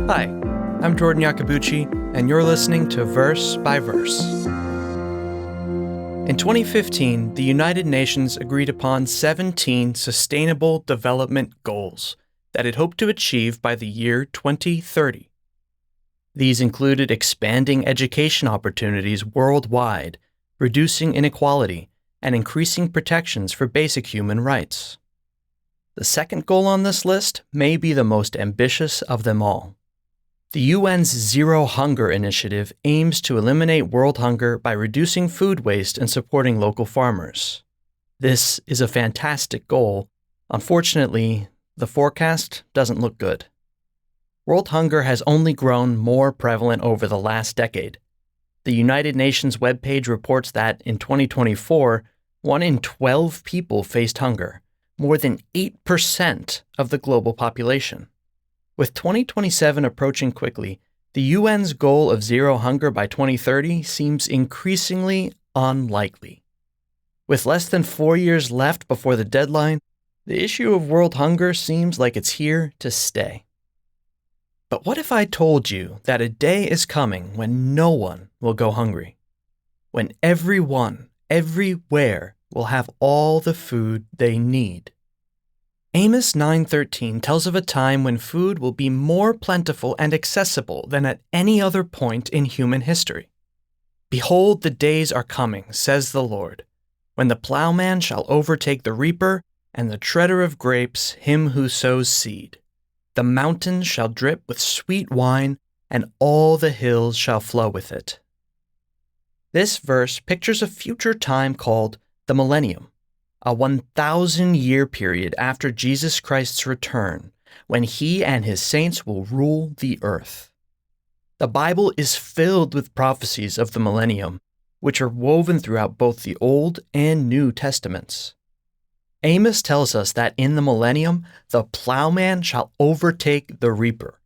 Hi, I'm Jordan Iacobucci, and you're listening to Verse by Verse. In 2015, the United Nations agreed upon 17 Sustainable Development Goals that it hoped to achieve by the year 2030. These included expanding education opportunities worldwide, reducing inequality, and increasing protections for basic human rights. The second goal on this list may be the most ambitious of them all. The UN's Zero Hunger Initiative aims to eliminate world hunger by reducing food waste and supporting local farmers. This is a fantastic goal. Unfortunately, the forecast doesn't look good. World hunger has only grown more prevalent over the last decade. The United Nations webpage reports that in 2024, 1 in 12 people faced hunger, more than 8% of the global population. With 2027 approaching quickly, the UN's goal of zero hunger by 2030 seems increasingly unlikely. With less than 4 years left before the deadline, the issue of world hunger seems like it's here to stay. But what if I told you that a day is coming when no one will go hungry? When everyone, everywhere, will have all the food they need? Amos 9:13 tells of a time when food will be more plentiful and accessible than at any other point in human history. Behold, the days are coming, says the Lord, when the plowman shall overtake the reaper, and the treader of grapes him who sows seed. The mountains shall drip with sweet wine, and all the hills shall flow with it. This verse pictures a future time called the millennium, a 1,000-year period after Jesus Christ's return, when he and his saints will rule the earth. The Bible is filled with prophecies of the millennium, which are woven throughout both the Old and New Testaments. Amos tells us that in the millennium, the plowman shall overtake the reaper.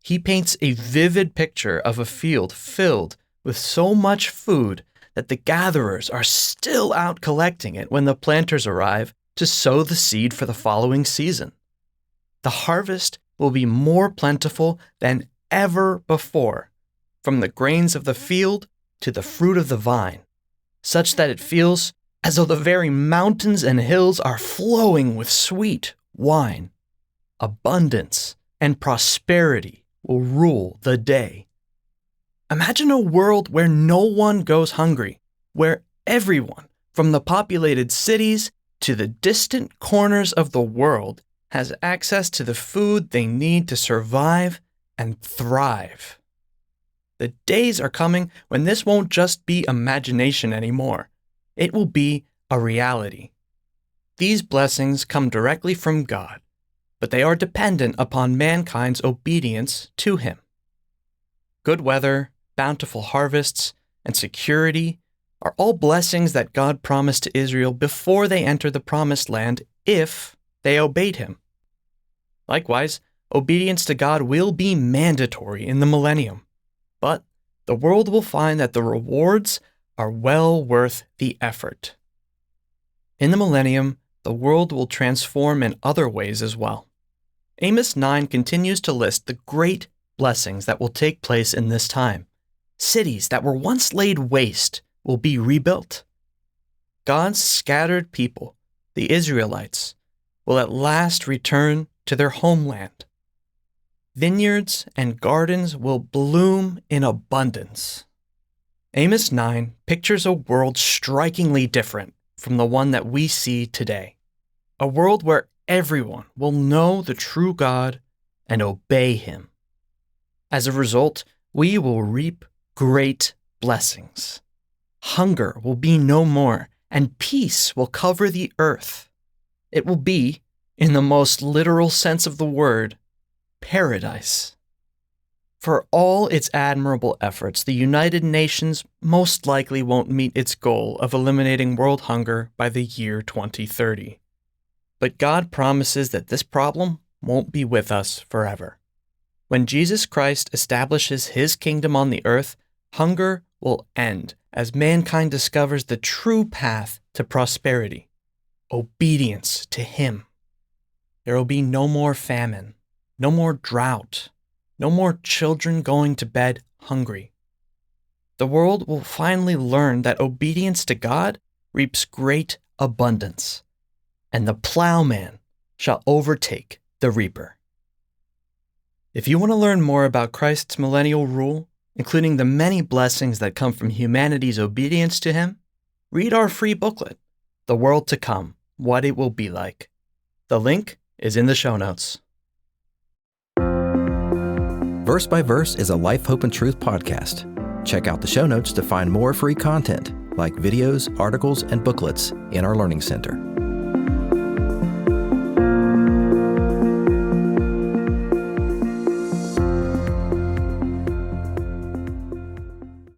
He paints a vivid picture of a field filled with so much food that the gatherers are still out collecting it when the planters arrive to sow the seed for the following season. The harvest will be more plentiful than ever before, from the grains of the field to the fruit of the vine, such that it feels as though the very mountains and hills are flowing with sweet wine. Abundance and prosperity will rule the day. Imagine a world where no one goes hungry, where everyone, from the populated cities to the distant corners of the world, has access to the food they need to survive and thrive. The days are coming when this won't just be imagination anymore. It will be a reality. These blessings come directly from God, but they are dependent upon mankind's obedience to Him. Good weather, bountiful harvests, and security are all blessings that God promised to Israel before they entered the Promised Land if they obeyed Him. Likewise, obedience to God will be mandatory in the millennium, but the world will find that the rewards are well worth the effort. In the millennium, the world will transform in other ways as well. Amos 9 continues to list the great blessings that will take place in this time. Cities that were once laid waste will be rebuilt. God's scattered people, the Israelites, will at last return to their homeland. Vineyards and gardens will bloom in abundance. Amos 9 pictures a world strikingly different from the one that we see today. A world where everyone will know the true God and obey Him. As a result, we will reap great blessings. Hunger will be no more, and peace will cover the earth. It will be, in the most literal sense of the word, paradise. For all its admirable efforts, the United Nations most likely won't meet its goal of eliminating world hunger by the year 2030. But God promises that this problem won't be with us forever. When Jesus Christ establishes His kingdom on the earth, hunger will end as mankind discovers the true path to prosperity, obedience to Him. There will be no more famine, no more drought, No more children going to bed hungry. The world will finally learn that obedience to God reaps great abundance, and the plowman shall overtake the reaper. If you want to learn more about Christ's millennial rule, including the many blessings that come from humanity's obedience to Him, read our free booklet, The World to Come, What It Will Be Like. The link is in the show notes. Verse by Verse is a Life, Hope, and Truth podcast. Check out the show notes to find more free content, like videos, articles, and booklets in our Learning Center.